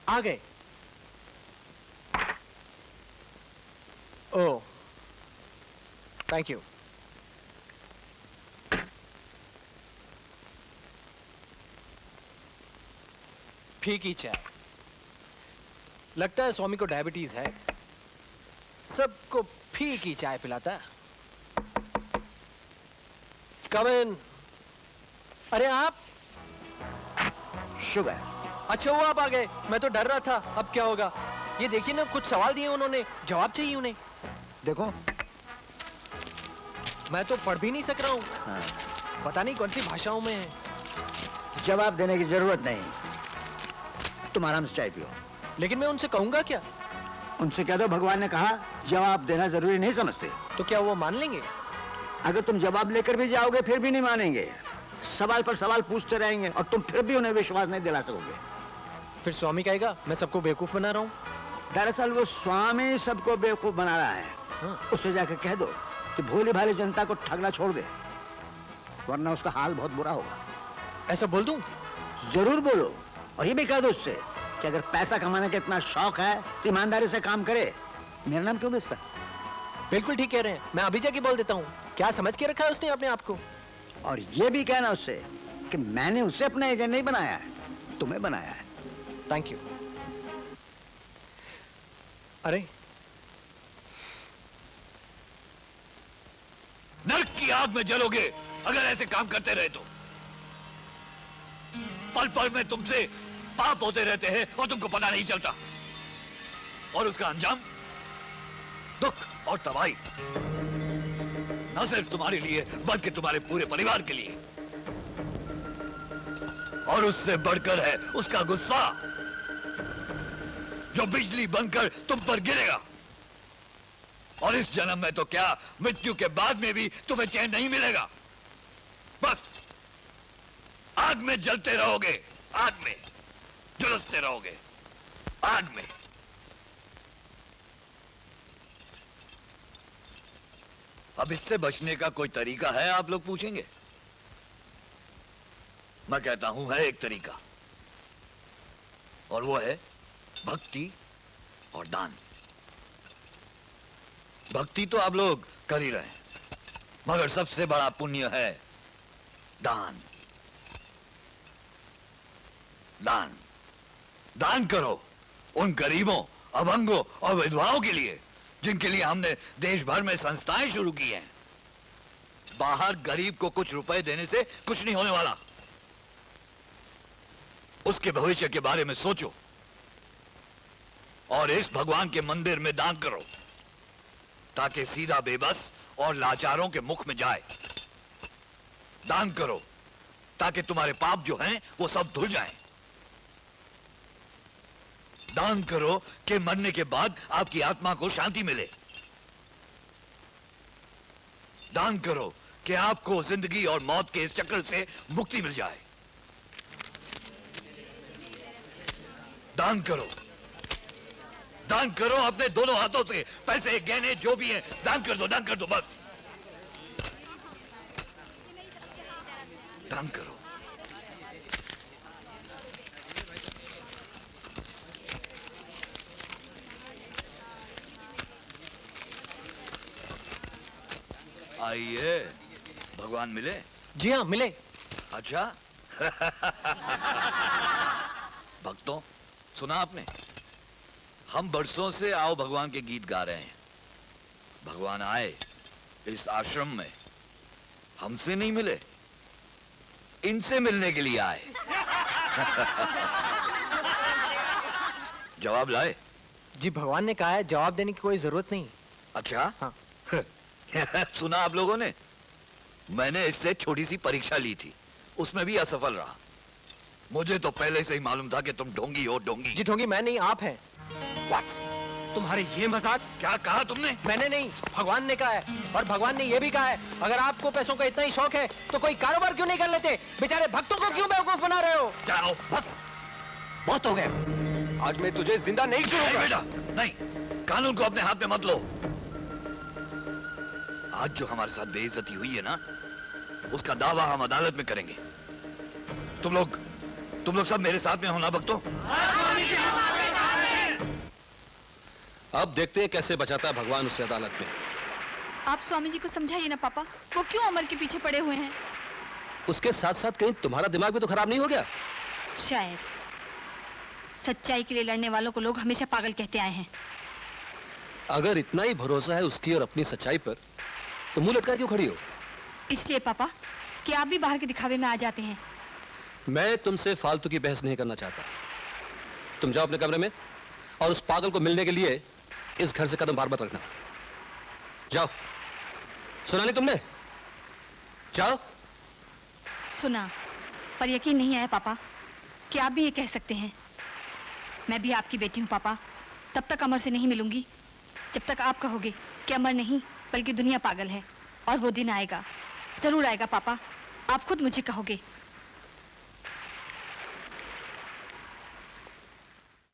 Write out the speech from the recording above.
आ गए। ओह, thank you. फीकी चाय। लगता है स्वामी को डायबिटीज है, सबको फीकी चाय पिलाता है। कम इन। अरे आप? शुगर। अच्छा वो आप आ गए, मैं तो डर रहा था अब क्या होगा। ये देखिए ना, कुछ सवाल दिए उन्होंने, जवाब चाहिए उन्हें। देखो, मैं तो पढ़ भी नहीं सक रहा हूँ। हाँ। पता नहीं कौन सी भाषाओं में है। जवाब देने की जरूरत नहीं, तुम आराम से चाय पियो। लेकिन मैं उनसे कहूंगा क्या? उनसे कह दो भगवान ने कहा जवाब देना जरूरी नहीं समझते। तो क्या वो मान लेंगे? अगर तुम जवाब लेकर भी जाओगे फिर भी नहीं मानेंगे, सवाल पर सवाल पूछते रहेंगे और तुम फिर भी उन्हें विश्वास नहीं दिला सकोगे। फिर स्वामी कहेगा मैं सबको बेवकूफ बना रहा हूँ। दरअसल वो स्वामी सबको बेवकूफ बना रहा है। हाँ। उससे जाकर कह दो कि भोली भाली जनता को ठगना छोड़ दे, वरना उसका हाल बहुत बुरा होगा। ऐसा बोल दूं? जरूर बोलो, और ये भी कह दो उससे कि अगर पैसा कमाने का इतना शौक है तो ईमानदारी से काम करे। मेरा नाम क्यों बेचता? बिल्कुल ठीक कह रहे हैं, मैं अभी जाके बोल देता हूँ। क्या समझ के रखा है उसने अपने आप को? और ये भी कहना उससे कि मैंने उसे अपना एजेंट नहीं बनाया है, तुम्हें बनाया है। Thank you. अरे नर्क की आग में जलोगे अगर ऐसे काम करते रहे तो। पल पल में तुमसे पाप होते रहते हैं और तुमको पता नहीं चलता, और उसका अंजाम दुख और तबाही, न सिर्फ तुम्हारे लिए बल्कि तुम्हारे पूरे परिवार के लिए। और उससे बढ़कर है उसका गुस्सा, जो बिजली बनकर तुम पर गिरेगा। और इस जन्म में तो क्या, मृत्यु के बाद में भी तुम्हें चैन नहीं मिलेगा। बस आग में जलते रहोगे, आग में झुलसते रहोगे, आग में। अब इससे बचने का कोई तरीका है, आप लोग पूछेंगे। मैं कहता हूं है एक तरीका, और वो है भक्ति और दान। भक्ति तो आप लोग कर ही रहे हैं, मगर सबसे बड़ा पुण्य है दान। दान दान करो उन गरीबों, अभंगों और विधवाओं के लिए जिनके लिए हमने देश भर में संस्थाएं शुरू की हैं। बाहर गरीब को कुछ रुपए देने से कुछ नहीं होने वाला। उसके भविष्य के बारे में सोचो और इस भगवान के मंदिर में दान करो, ताकि सीधा बेबस और लाचारों के मुख में जाए। दान करो ताकि तुम्हारे पाप जो हैं वो सब धुल जाएं। दान करो कि मरने के बाद आपकी आत्मा को शांति मिले। दान करो कि आपको जिंदगी और मौत के इस चक्र से मुक्ति मिल जाए। दान करो, दान करो अपने दोनों हाथों से, पैसे गहने जो भी हैं दान कर दो, दान कर दो, बस दान करो। आइए, भगवान मिले? जी हाँ मिले। अच्छा भक्तों, सुना आपने? हम बरसों से आओ भगवान के गीत गा रहे हैं। भगवान आए इस आश्रम में, हमसे नहीं मिले, इनसे मिलने के लिए आए। जवाब लाए? जी भगवान ने कहा है जवाब देने की कोई जरूरत नहीं। अच्छा हाँ। सुना आप लोगों ने? मैंने इससे छोटी सी परीक्षा ली थी, उसमें भी असफल रहा। मुझे तो पहले से ही मालूम था कि तुम ढोंगी हो, ढोंगी। जी ढोंगी मैं नहीं, आप हैं। What? तुम्हारे ये मजाक? क्या कहा तुमने? मैंने नहीं, भगवान ने कहा है। और भगवान ने ये भी कहा है अगर आपको पैसों का इतना ही शौक है तो कोई कारोबार क्यों नहीं कर लेते? बेचारे भक्तों को क्यों बेवकूफ बना रहे हो? जाओ, बस बहुत हो गए, आज मैं तुझे जिंदा नहीं नहीं छोड़ूंगा। बेटा, नहीं, कानून को अपने हाथ में मत लो। आज जो हमारे साथ बेइज्जती हुई है ना, उसका दावा हम अदालत में करेंगे। तुम लोग सब मेरे साथ में हो ना भक्तों? अब देखते हैं कैसे बचाता है भगवान उसे अदालत में। आप स्वामी जी को समझाइए ना पापा, वो क्यों अमर के पीछे पड़े हुए हैं? उसके साथ साथ कहीं तुम्हारा दिमाग भी तो खराब नहीं हो गया? शायद। सच्चाई के लिए लड़ने वालों को लोग हमेशा पागल कहते आए हैं। अगर इतना ही भरोसा है उसकी और अपनी सच्चाई पर, तो मुंह लटका क्यों खड़ी हो? इसलिए पापा कि आप भी बाहर के दिखावे में आ जाते हैं। मैं तुमसे फालतू की बहस नहीं करना चाहता। तुम जाओ अपने कमरे में और उस पागल को मिलने के लिए इस घर से कदम बार मत रखना। जाओ। सुना नहीं तुमने? जाओ। सुना, पर यकीन नहीं आया पापा कि आप भी ये कह सकते हैं। मैं भी आपकी बेटी हूँ पापा। तब तक अमर से नहीं मिलूंगी जब तक आप कहोगे कि अमर नहीं बल्कि दुनिया पागल है। और वो दिन आएगा, जरूर आएगा पापा। आप खुद मुझे कहोगे